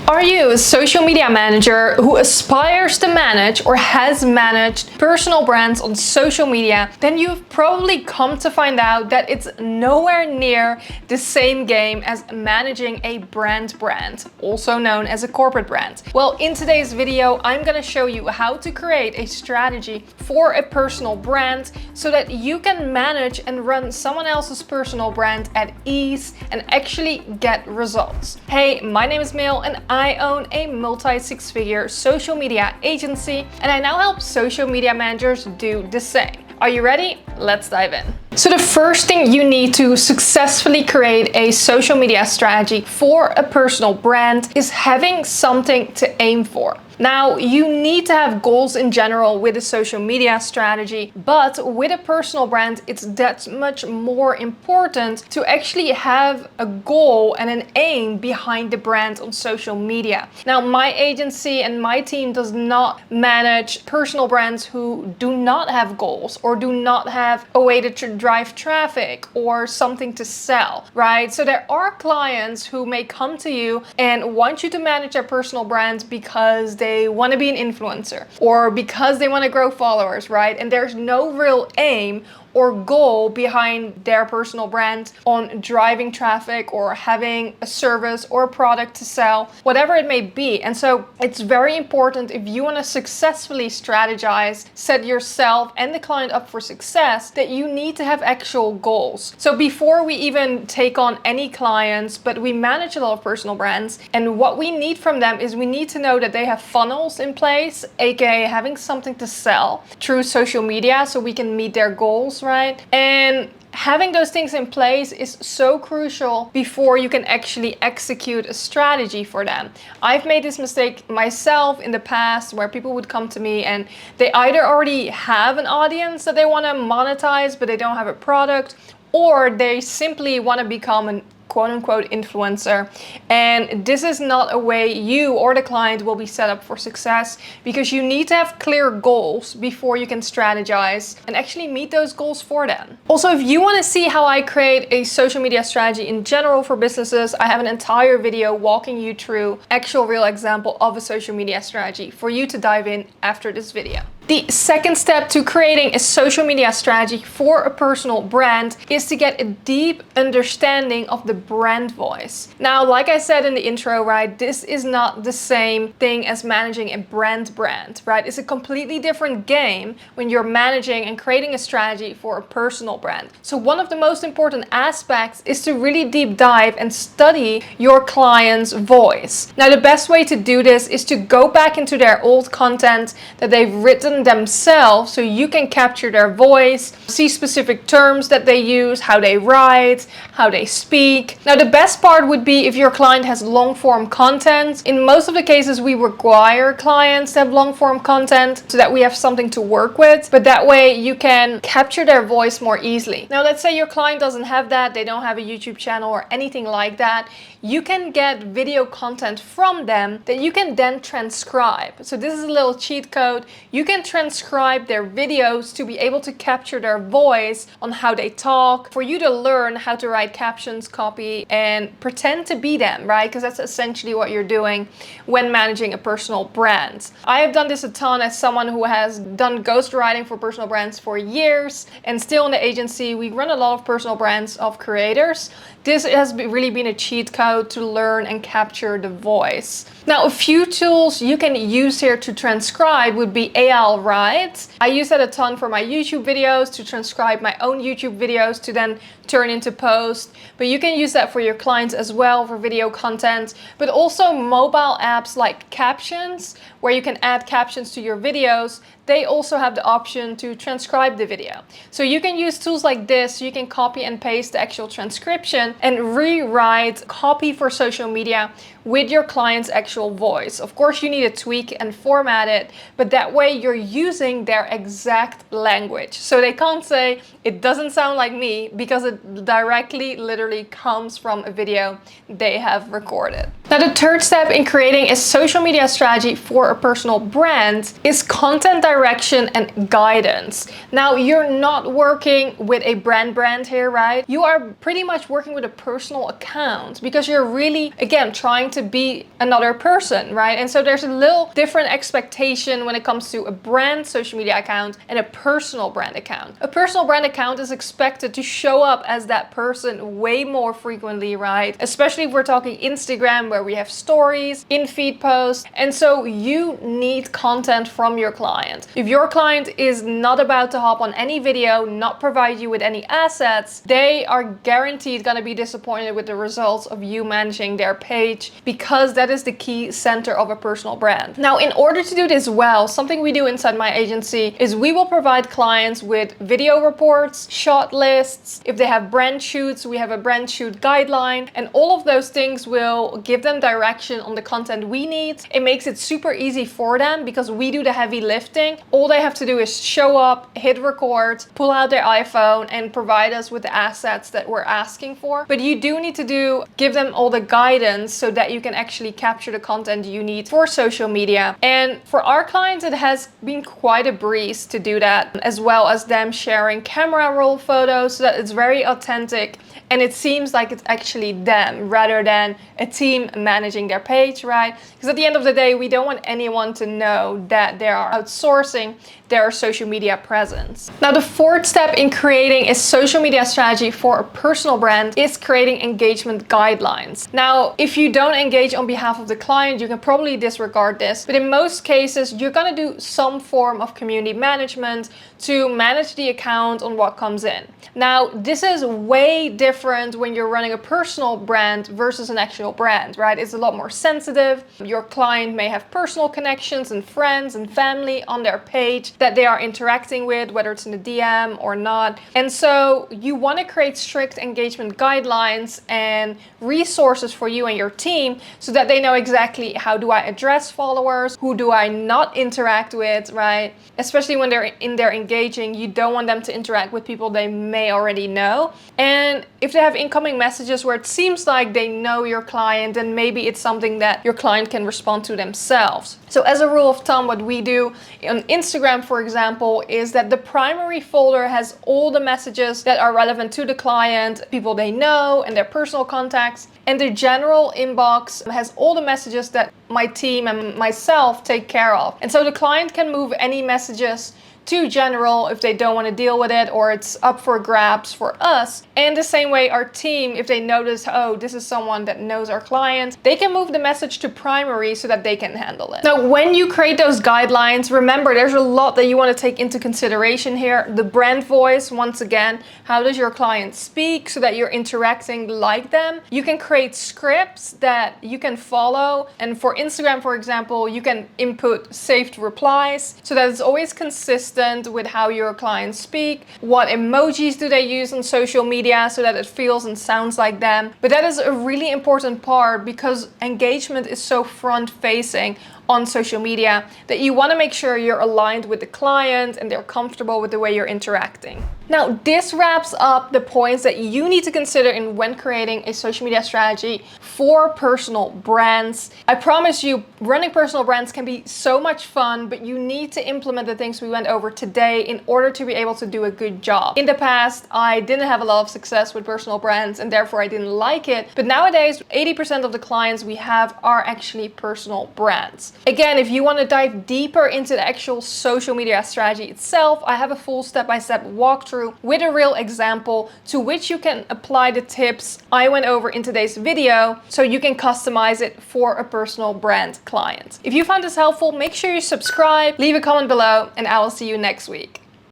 Are you a social media manager who aspires to manage or has managed personal brands on social media? Then you've probably come to find out that it's nowhere near the same game as managing a brand, also known as a corporate brand. Well, in today's video, I'm going to show you how to create a strategy for a personal brand so that you can manage and run someone else's personal brand at ease and actually get results. Hey, my name is Milou and I own a multi-six-figure social media agency, and I now help social media managers do the same. Are you ready? Let's dive in. So the first thing you need to successfully create a social media strategy for a personal brand is having something to aim for. Now, you need to have goals in general with a social media strategy, but with a personal brand, it's that much more important to actually have a goal and an aim behind the brand on social media. Now, my agency and my team does not manage personal brands who do not have goals or do not have a way to drive traffic or something to sell, right? So there are clients who may come to you and want you to manage their personal brand because they want to be an influencer or because they want to grow followers, right? And there's no real aim or goal behind their personal brand on driving traffic or having a service or a product to sell, whatever it may be. And so it's very important, if you want to successfully strategize, set yourself and the client up for success, that you need to have actual goals. So before we even take on any clients, but we manage a lot of personal brands, and what we need from them is we need to know that they have funnels in place, aka having something to sell through social media so we can meet their goals, right? And having those things in place is so crucial before you can actually execute a strategy for them. I've made this mistake myself in the past where people would come to me and they either already have an audience that they want to monetize, but they don't have a product, or they simply want to become an quote-unquote influencer, and this is not a way you or the client will be set up for success, because you need to have clear goals before you can strategize and actually meet those goals for them. Also, if you want to see how I create a social media strategy in general for businesses, I have an entire video walking you through actual real example of a social media strategy for you to dive in after this video. The second step to creating a social media strategy for a personal brand is to get a deep understanding of the brand voice. Now, like I said in the intro, right, this is not the same thing as managing a brand, right? It's a completely different game when you're managing and creating a strategy for a personal brand. So one of the most important aspects is to really deep dive and study your client's voice. Now, the best way to do this is to go back into their old content that they've written themselves, so you can capture their voice, see specific terms that they use, how they write, how they speak. Now, the best part would be if your client has long form content. In most of the cases, we require clients to have long form content so that we have something to work with, but that way you can capture their voice more easily. Now, let's say your client doesn't have that, they don't have a YouTube channel or anything like that. You can get video content from them that you can then transcribe. So this is a little cheat code. You can transcribe their videos to be able to capture their voice on how they talk, for you to learn how to write captions, copy, and pretend to be them, right? Because that's essentially what you're doing when managing a personal brand. I have done this a ton as someone who has done ghostwriting for personal brands for years, and still in the agency, we run a lot of personal brands of creators. This has really been a cheat code to learn and capture the voice. Now, a few tools you can use here to transcribe would be AI Write. I use that a ton for my YouTube videos to transcribe my own YouTube videos to then turn into post. But you can use that for your clients as well for video content, but also mobile apps like Captions, where you can add captions to your videos. They also have the option to transcribe the video. So you can use tools like this. You can copy and paste the actual transcription and rewrite copy for social media with your client's actual voice. Of course, you need to tweak and format it, but that way you're using their exact language. So they can't say, it doesn't sound like me, because it directly, literally comes from a video they have recorded. Now, the third step in creating a social media strategy for a personal brand is content direction and guidance. Now, you're not working with a brand here, right? You are pretty much working with a personal account, because you're really, again, trying to to be another person, right? And so there's a little different expectation when it comes to a brand social media account and a personal brand account. A personal brand account is expected to show up as that person way more frequently, right? Especially if we're talking Instagram, where we have stories, in-feed posts. And so you need content from your client. If your client is not about to hop on any video, not provide you with any assets, they are guaranteed going to be disappointed with the results of you managing their page, because that is the key center of a personal brand. Now, in order to do this well, something we do inside my agency is we will provide clients with video reports, shot lists. If they have brand shoots, we have a brand shoot guideline, and all of those things will give them direction on the content we need. It makes it super easy for them because we do the heavy lifting. All they have to do is show up, hit record, pull out their iPhone, and provide us with the assets that we're asking for. But you do need to give them all the guidance so that you can actually capture the content you need for social media. And for our clients, it has been quite a breeze to do that, as well as them sharing camera roll photos so that it's very authentic and it seems like it's actually them rather than a team managing their page, right? Because at the end of the day, we don't want anyone to know that they are outsourcing their social media presence. Now, the fourth step in creating a social media strategy for a personal brand is creating engagement guidelines. Now, if you don't engage on behalf of the client, you can probably disregard this, but in most cases, you're gonna do some form of community management to manage the account on what comes in. Now, this is way different when you're running a personal brand versus an actual brand, right? It's a lot more sensitive. Your client may have personal connections and friends and family on their page that they are interacting with, whether it's in the DM or not. And so you want to create strict engagement guidelines and resources for you and your team so that they know exactly how do I address followers, who do I not interact with, right? Especially when they're in there engaging, you don't want them to interact with people they may already know. And if they have incoming messages where it seems like they know your client, then maybe it's something that your client can respond to themselves. So as a rule of thumb, what we do on Instagram, for example, is that the primary folder has all the messages that are relevant to the client, people they know, and their personal contacts. And the general inbox has all the messages that my team and myself take care of. And so the client can move any messages to general if they don't want to deal with it, or it's up for grabs for us. And the same way, our team, if they notice, oh, this is someone that knows our client, they can move the message to primary so that they can handle it. Now, when you create those guidelines, remember there's a lot that you want to take into consideration here. The brand voice, once again, how does your client speak so that you're interacting like them? You can create scripts that you can follow. And for Instagram, for example, you can input saved replies so that it's always consistent with how your clients speak. What emojis do they use on social media so that it feels and sounds like them? But that is a really important part because engagement is so front facing on social media that you want to make sure you're aligned with the client and they're comfortable with the way you're interacting. Now, this wraps up the points that you need to consider in when creating a social media strategy for personal brands. I promise you, running personal brands can be so much fun, but you need to implement the things we went over today in order to be able to do a good job. In the past, I didn't have a lot of success with personal brands and therefore I didn't like it. But nowadays, 80% of the clients we have are actually personal brands. Again, if you want to dive deeper into the actual social media strategy itself, I have a full step-by-step walkthrough with a real example to which you can apply the tips I went over in today's video so you can customize it for a personal brand client. If you found this helpful, make sure you subscribe, leave a comment below, and I will see you next week.